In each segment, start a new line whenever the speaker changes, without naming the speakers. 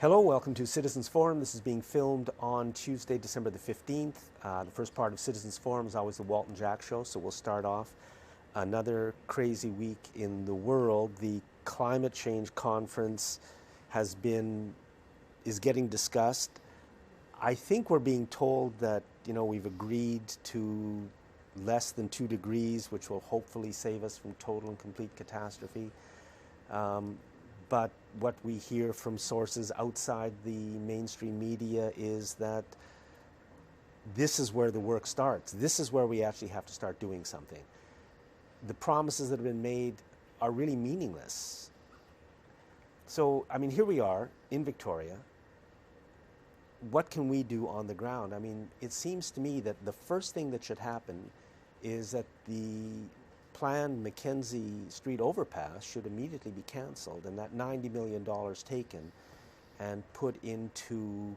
Hello, welcome to Citizens Forum. This is being filmed on Tuesday, December the 15th. The first part of Citizens Forum is always the Walton Jack Show, so we'll start off. Another crazy week in the world. The climate change conference is getting discussed. I think we're being told that, we've agreed to less than 2 degrees, which will hopefully save us from total and complete catastrophe. But what we hear from sources outside the mainstream media is that this is where the work starts. This is where we actually have to start doing something. The promises that have been made are really meaningless. So, here we are in Victoria. What can we do on the ground? It seems to me that the first thing that should happen is that the planned Mackenzie Street overpass should immediately be cancelled, and that $90 million taken and put into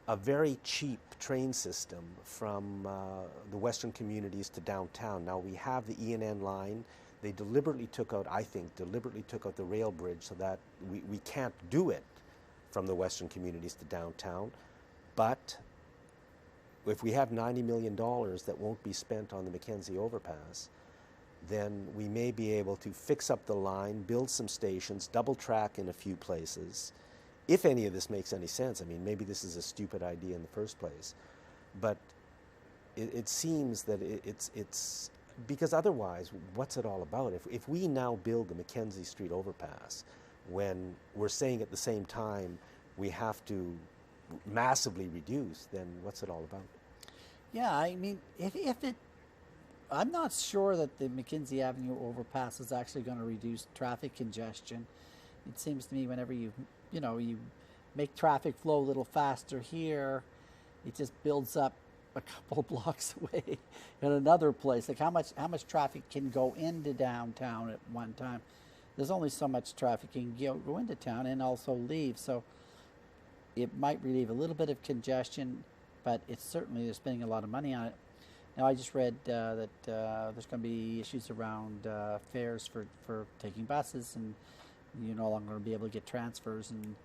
a very cheap train system from the western communities to downtown. Now we have the E&N line. They deliberately took out the rail bridge so that we can't do it from the western communities to downtown. But if we have $90 million that won't be spent on the Mackenzie overpass, then we may be able to fix up the line, build some stations, double track in a few places. If any of this makes any sense, maybe this is a stupid idea in the first place, but it seems that it's because otherwise, what's it all about? If we now build the Mackenzie Street overpass, when we're saying at the same time we have to massively reduce, then what's it all about?
Yeah, I'm not sure that the Mackenzie Avenue overpass is actually going to reduce traffic congestion. It seems to me whenever you make traffic flow a little faster here, it just builds up a couple of blocks away in another place. Like how much traffic can go into downtown at one time? There's only so much traffic can go into town and also leave. So it might relieve a little bit of congestion, but it's certainly they're spending a lot of money on it. Now I just read that there's going to be issues around fares for taking buses, and you're no longer going to be able to get transfers and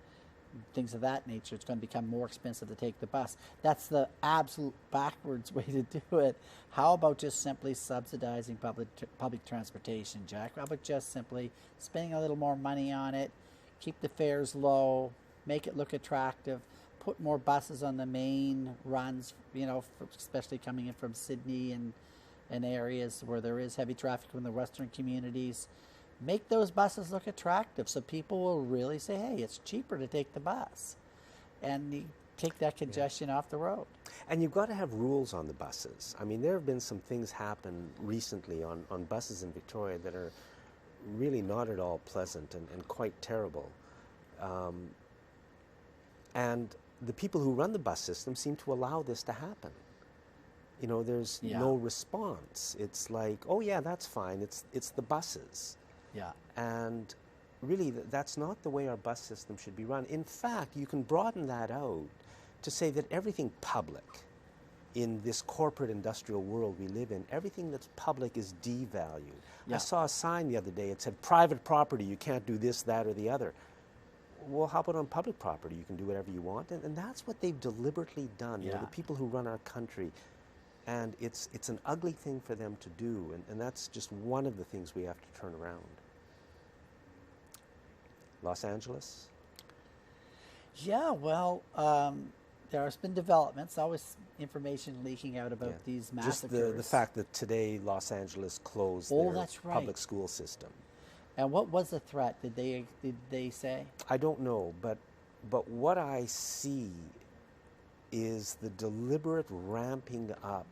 things of that nature. It's going to become more expensive to take the bus. That's the absolute backwards way to do it. How about just simply subsidizing public transportation, Jack? How about just simply spending a little more money on it, keep the fares low, make it look attractive, put more buses on the main runs, especially coming in from Sydney and areas where there is heavy traffic from the western communities. Make those buses look attractive so people will really say, hey, it's cheaper to take the bus. And you take that congestion off the road.
And you've got to have rules on the buses. There have been some things happen recently on buses in Victoria that are really not at all pleasant and quite terrible. And the people who run the bus system seem to allow this to happen. There's no response. It's like, oh yeah, that's fine. It's the buses.
Yeah.
And really, that's not the way our bus system should be run. In fact, you can broaden that out to say that everything public in this corporate industrial world we live in, everything that's public is devalued. Yeah. I saw a sign the other day. It said, private property, you can't do this, that, or the other. Well, how about on public property? You can do whatever you want. And that's what they've deliberately done, the people who run our country. And it's an ugly thing for them to do. And that's just one of the things we have to turn around. Los Angeles?
Yeah, well, there has been developments, always information leaking out about these massacres.
Just the fact that today Los Angeles closed their public school system.
And what was the threat? Did they say?
I don't know, but what I see is the deliberate ramping up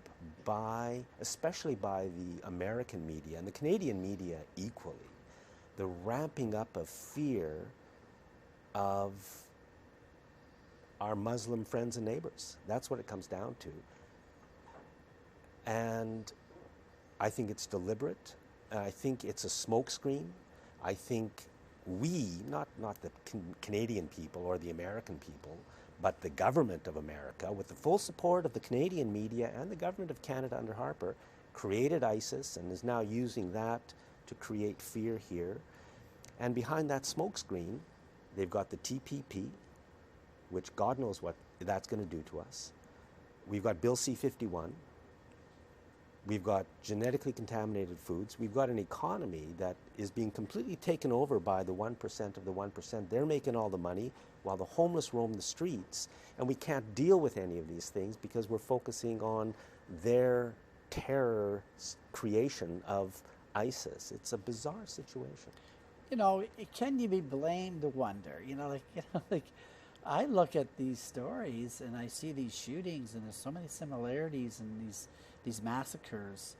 especially by the American media and the Canadian media equally, the ramping up of fear of our Muslim friends and neighbors. That's what it comes down to. And I think it's deliberate. I think it's a smokescreen. I think we, not the Canadian people or the American people, but the government of America, with the full support of the Canadian media and the government of Canada under Harper, created ISIS and is now using that to create fear here. And behind that smokescreen They've got the TPP, which God knows what that's going to do to us. We've got Bill C-51. We've got genetically contaminated foods. We've got an economy that is being completely taken over by the 1% of the 1%. They're making all the money while the homeless roam the streets. And we can't deal with any of these things because we're focusing on their terror creation of ISIS. It's a bizarre situation.
You know, can you be blamed to wonder? Like I look at these stories and I see these shootings, and there's so many similarities in these massacres.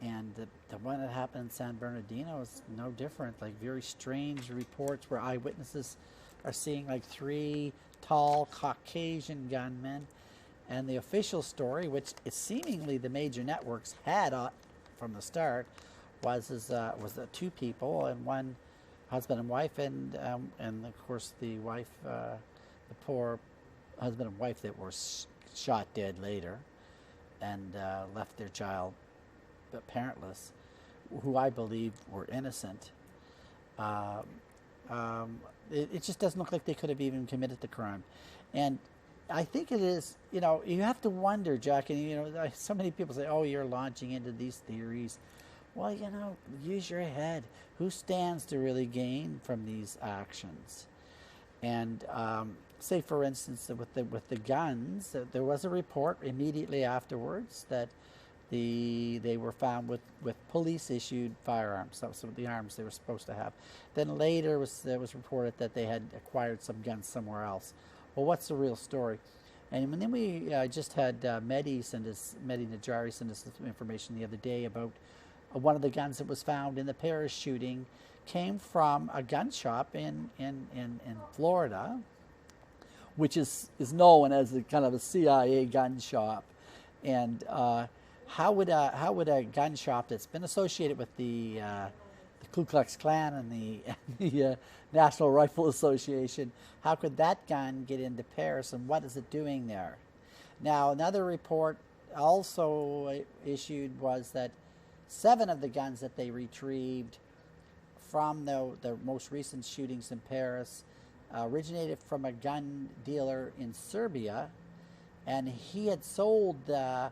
And the one that happened in San Bernardino is no different. Like very strange reports where eyewitnesses are seeing like 3 tall Caucasian gunmen. And the official story, which is seemingly the major networks had from the start, was the 2 people, and one husband and wife, and of course the wife, the poor husband and wife that were shot dead later, and left their child parentless, who I believe were innocent. It just doesn't look like they could have even committed the crime, and I think it is. You have to wonder, Jack, and so many people say, "Oh, you're launching into these theories." Well, use your head. Who stands to really gain from these actions? And say, for instance, with the guns, there was a report immediately afterwards that they were found with police-issued firearms, so some of the arms they were supposed to have. Then later it was reported that they had acquired some guns somewhere else. Well, what's the real story? And then we just had Mehdi Najari send us some information the other day about one of the guns that was found in the Paris shooting came from a gun shop in Florida, which is known as a kind of a CIA gun shop. And how would a gun shop that's been associated with the Ku Klux Klan and the National Rifle Association, how could that gun get into Paris, and what is it doing there? Now, another report also issued was that 7 of the guns that they retrieved from the most recent shootings in Paris originated from a gun dealer in Serbia, and he had sold the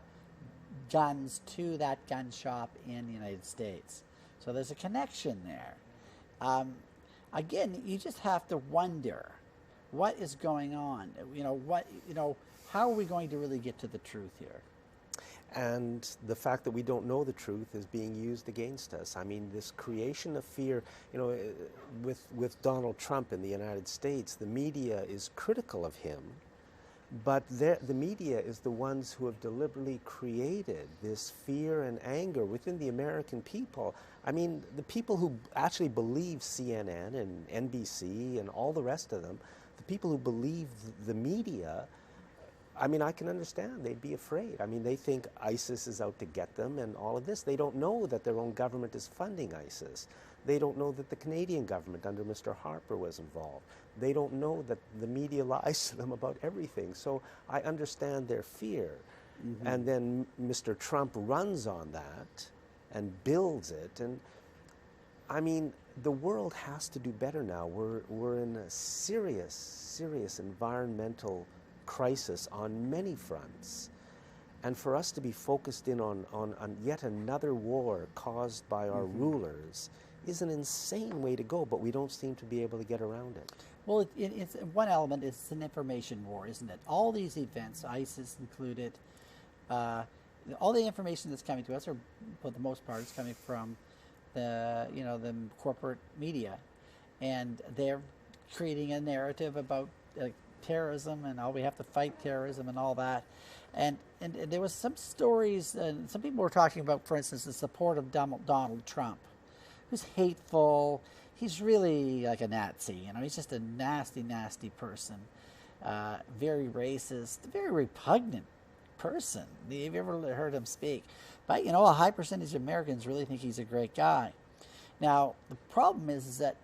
guns to that gun shop in the United States. So there's a connection there. Again, you just have to wonder what is going on. How are we going to really get to the truth here?
And the fact that we don't know the truth is being used against us. I mean, this creation of fear, with Donald Trump in the United States, the media is critical of him, but the media is the ones who have deliberately created this fear and anger within the American people. I mean, the people who actually believe CNN and NBC and all the rest of them, the people who believe the media, I mean, I can understand. They'd be afraid. I mean, they think ISIS is out to get them and all of this. They don't know that their own government is funding ISIS. They don't know that the Canadian government under Mr. Harper was involved. They don't know that the media lies to them about everything. So I understand their fear. Mm-hmm. And then Mr. Trump runs on that and builds it. And I mean, the world has to do better now. We're in a serious environmental crisis on many fronts, and for us to be focused in on yet another war caused by our rulers is an insane way to go, but we don't seem to be able to get around it.
Well, it's one element. It's an information war, isn't it? All these events, ISIS included, all the information that's coming to us, or for the most part, is coming from the corporate media, and they're creating a narrative about terrorism and we have to fight terrorism and all that. And there was some stories, and some people were talking about, for instance, the support of Donald Trump, who's hateful. He's really like a Nazi, He's just a nasty, nasty person, very racist, very repugnant person. Have you ever heard him speak? But a high percentage of Americans really think he's a great guy. Now the problem is that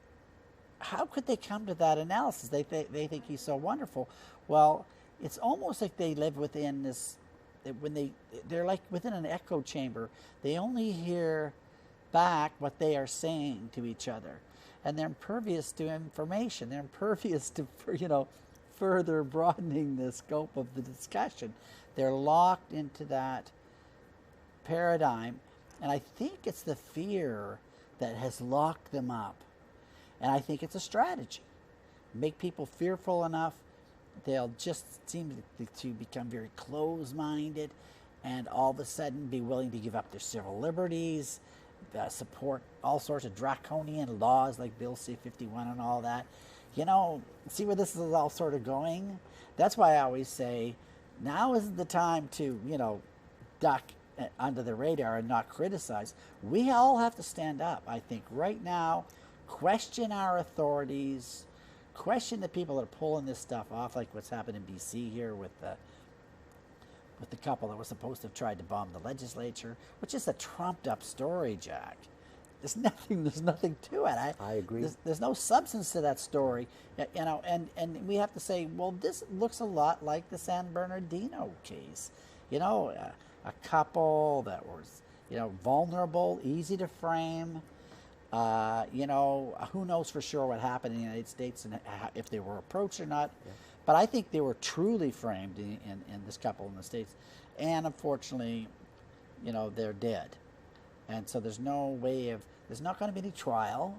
how could they come to that analysis? They think he's so wonderful. Well, it's almost like they live within this, when they're like within an echo chamber. They only hear back what they are saying to each other. and they're impervious to information. They're impervious to, further broadening the scope of the discussion. They're locked into that paradigm, and I think it's the fear that has locked them up. And I think it's a strategy. Make people fearful enough, they'll just seem to become very close-minded, and all of a sudden be willing to give up their civil liberties, support all sorts of draconian laws like Bill C-51 and all that. See where this is all sort of going? That's why I always say, now isn't the time to, duck under the radar and not criticize. We all have to stand up, I think, right now, question our authorities, question the people that are pulling this stuff off, like what's happened in BC here with the couple that was supposed to have tried to bomb the legislature, which is a trumped-up story, Jack. There's nothing to it.
I agree.
There's no substance to that story, and we have to say, well, this looks a lot like the San Bernardino case. A couple that was, vulnerable, easy to frame. Who knows for sure what happened in the United States and if they were approached or not. Yeah. But I think they were truly framed in this couple in the States. And unfortunately, they're dead. And so there's not going to be any trial.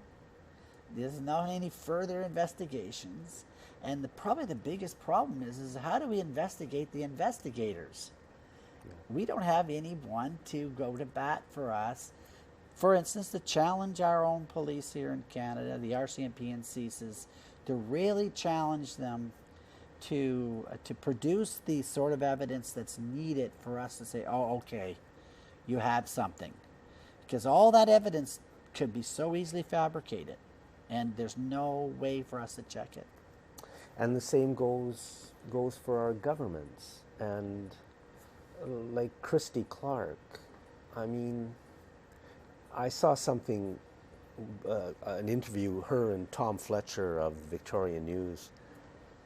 There's not any further investigations. And probably the biggest problem is how do we investigate the investigators? Yeah. We don't have anyone to go to bat for us. For instance, to challenge our own police here in Canada, the RCMP and CSIS, to really challenge them to produce the sort of evidence that's needed for us to say, oh, okay, you have something. Because all that evidence could be so easily fabricated, and there's no way for us to check it.
And the same goes for our governments. And like Christy Clark, I mean, I saw something, an interview, her and Tom Fletcher of Victoria News,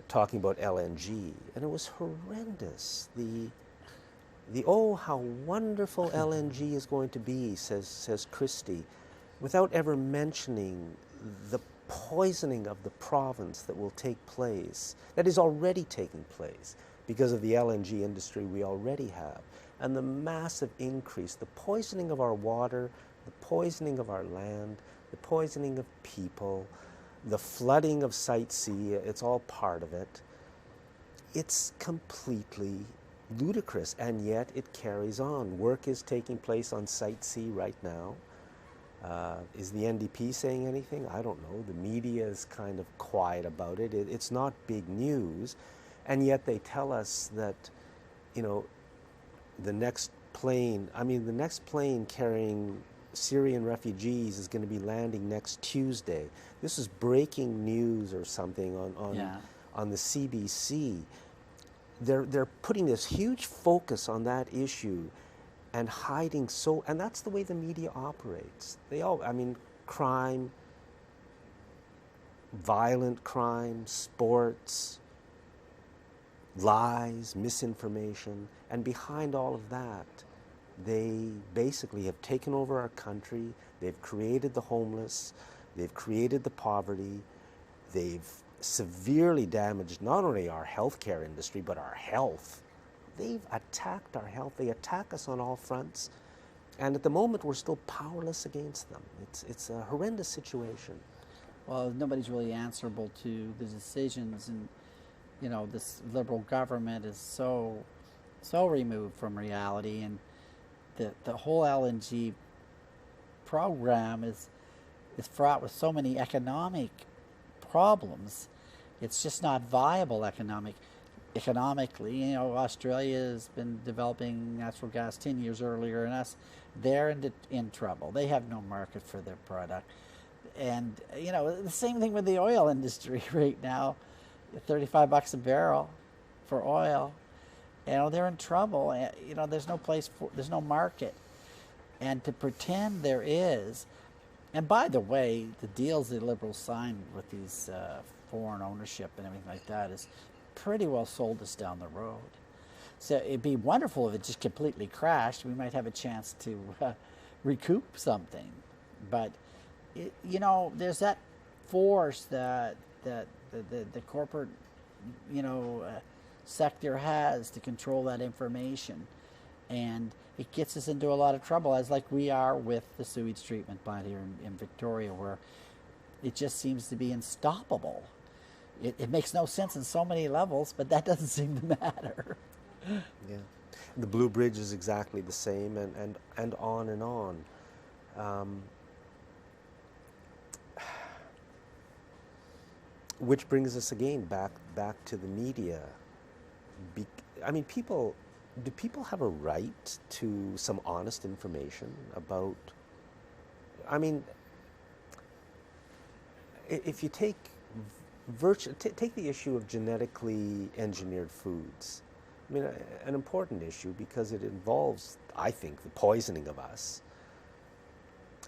talking about LNG, and it was horrendous. The oh, how wonderful LNG is going to be, says Christy, without ever mentioning the poisoning of the province that will take place, that is already taking place because of the LNG industry we already have, and the massive increase, the poisoning of our water, the poisoning of our land, the poisoning of people, the flooding of Site C, it's all part of it. It's completely ludicrous, and yet it carries on. Work is taking place on Site C right now. Is the NDP saying anything? I don't know. The media is kind of quiet about it. It's not big news, and yet they tell us that, the next plane carrying Syrian refugees is going to be landing next Tuesday. This is breaking news or something on the CBC. They're putting this huge focus on that issue and hiding and that's the way the media operates. Crime, violent crime, sports, lies, misinformation, and behind all of that, they basically have taken over our country. They've created the homeless. They've created the poverty. They've severely damaged not only our healthcare industry, but our health. They've attacked our health. They attack us on all fronts. And at the moment, we're still powerless against them. It's a horrendous situation.
Well, nobody's really answerable to the decisions, and this Liberal government is so removed from reality, and the whole LNG program is fraught with so many economic problems. It's just not viable economically. Australia has been developing natural gas 10 years earlier than us. They're in trouble. They have no market for their product. And, the same thing with the oil industry right now. $35 a barrel for oil. They're in trouble. There's no market. And to pretend there is, and by the way, the deals the Liberals signed with these foreign ownership and everything like that is pretty well sold us down the road. So it'd be wonderful if it just completely crashed. We might have a chance to recoup something. But, there's that force that the corporate, sector has to control that information, and it gets us into a lot of trouble, as like we are with the sewage treatment plant here in Victoria, where it just seems to be unstoppable. It makes no sense in so many levels, but that doesn't seem to matter.
Yeah, the Blue Bridge is exactly the same, and on and on. Which brings us again back to the media. Do people have a right to some honest information about? If you take take the issue of genetically engineered foods. An important issue because it involves, I think, the poisoning of us.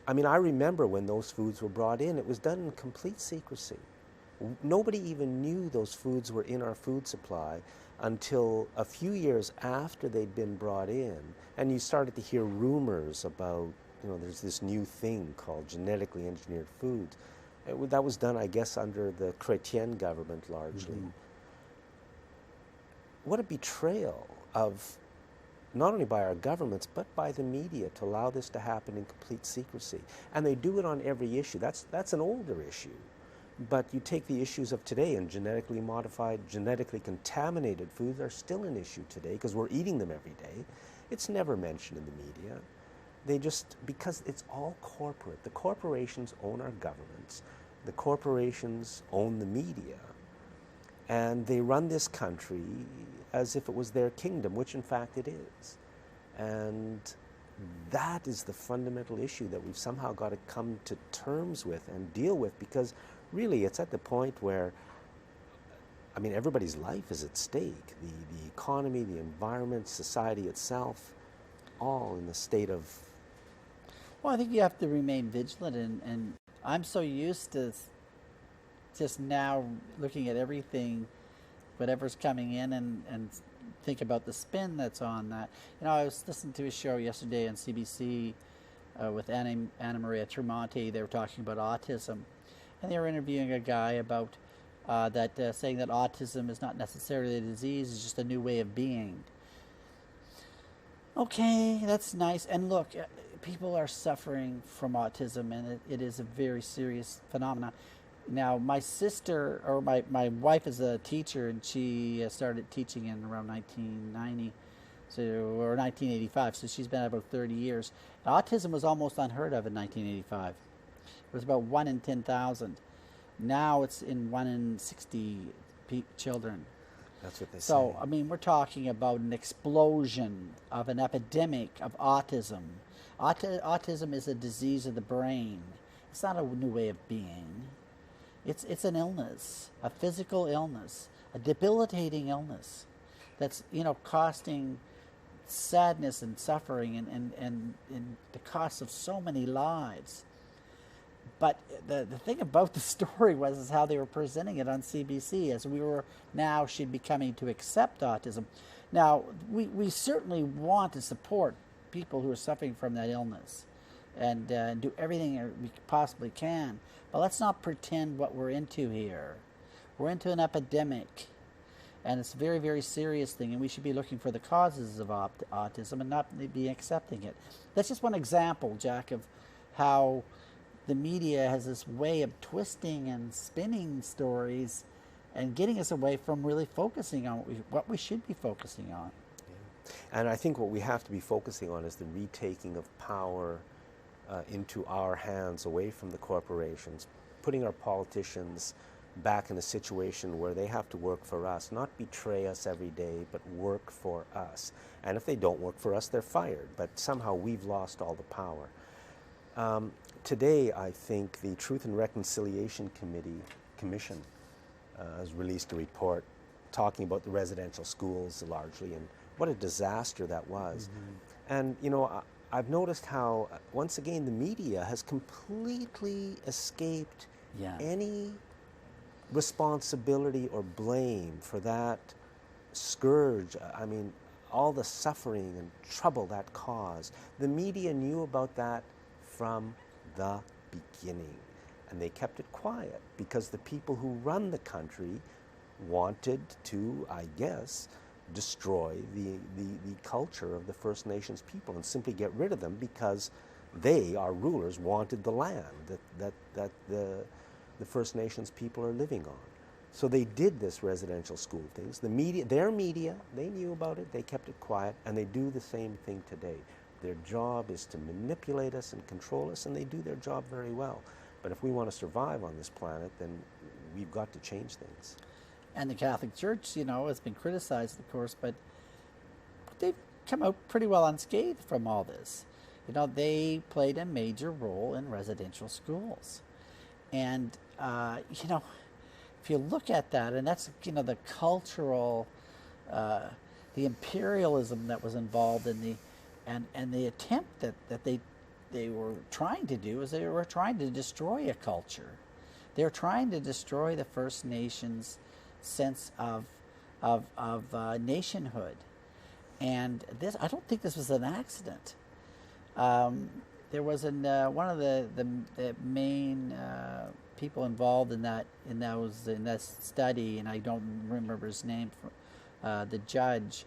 I remember when those foods were brought in, it was done in complete secrecy. Nobody even knew those foods were in our food supply until a few years after they'd been brought in, and you started to hear rumors about, there's this new thing called genetically engineered foods. That was done, I guess, under the Chrétien government largely. Mm-hmm. What a betrayal of not only by our governments, but by the media to allow this to happen in complete secrecy. And they do it on every issue. That's an older issue. But you take the issues of today, and genetically modified, genetically contaminated foods are still an issue today because we're eating them every day. It's never mentioned in the media. Because it's all corporate. The corporations own our governments. The corporations own the media. And they run this country as if it was their kingdom, which in fact it is. And that is the fundamental issue that we've somehow got to come to terms with and deal with, because really it's at the point where, everybody's life is at stake. The economy, the environment, society itself, all in the state of...
Well, I think you have to remain vigilant, and I'm so used to just now looking at everything, whatever's coming in, and think about the spin that's on that. I was listening to a show yesterday on CBC with Anna Maria Tremonti. They were talking about autism, and they were interviewing a guy about saying that autism is not necessarily a disease, it's just a new way of being. Okay, that's nice. And look, people are suffering from autism, and it is a very serious phenomenon. Now, my sister, or my wife is a teacher, and she started teaching in around 1990, or 1985, so she's been at about 30 years. Autism was almost unheard of in 1985. It was about 1 in 10,000. Now it's in 1 in 60 children.
That's what they say.
So, we're talking about an explosion of an epidemic of autism. Autism is a disease of the brain. It's not a new way of being. It's an illness, a physical illness, a debilitating illness that's, costing sadness and suffering and the cost of so many lives. But the thing about the story is how they were presenting it on CBC, as should be coming to accept autism. Now, we certainly want to support people who are suffering from that illness and do everything we possibly can. But let's not pretend what we're into here. We're into an epidemic, and it's a very, very serious thing, and we should be looking for the causes of autism and not be accepting it. That's just one example, Jack, of how the media has this way of twisting and spinning stories and getting us away from really focusing on what we should be focusing on.
Yeah. And I think what we have to be focusing on is the retaking of power into our hands, away from the corporations, putting our politicians back in a situation where they have to work for us, not betray us every day, but work for us. And if they don't work for us, they're fired. But somehow we've lost all the power. Today, I think the Truth and Reconciliation Commission has released a report talking about the residential schools largely, and what a disaster that was. Mm-hmm. And, I've noticed how, once again, the media has completely escaped any responsibility or blame for that scourge. All the suffering and trouble that caused. The media knew about that from the beginning. And they kept it quiet because the people who run the country wanted to, I guess, destroy the culture of the First Nations people and simply get rid of them because they, our rulers, wanted the land that the First Nations people are living on. So they did this residential school things. The media, their media, they knew about it, they kept it quiet, and they do the same thing today. Their job is to manipulate us and control us, and they do their job very well. But if we want to survive on this planet, then we've got to change things.
And the Catholic Church, you know, has been criticized, of course, but they've come out pretty well unscathed from all this. You know, they played a major role in residential schools. And, you know, if you look at that, and that's, you know, the cultural, the imperialism that was involved in the, and the attempt that they were trying to do is they were trying to destroy a culture. They were trying to destroy the First Nations' sense of nationhood. And this, I don't think this was an accident. There was one of the main people involved in that study, and I don't remember his name. The judge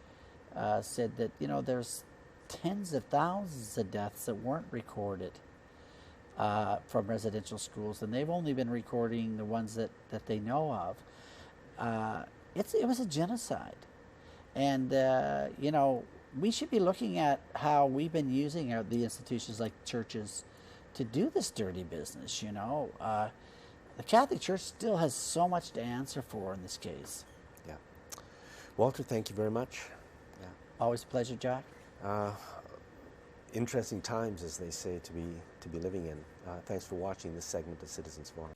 said that, you know, there's tens of thousands of deaths that weren't recorded from residential schools, and they've only been recording the ones that they know of. It was a genocide, and you know, we should be looking at how we've been using the institutions like churches to do this dirty business. You know, the Catholic Church still has so much to answer for in this case.
Yeah, Walter, thank you very much.
Yeah, always a pleasure, Jack.
Interesting times, as they say, to be living in. Thanks for watching this segment of Citizens Forum.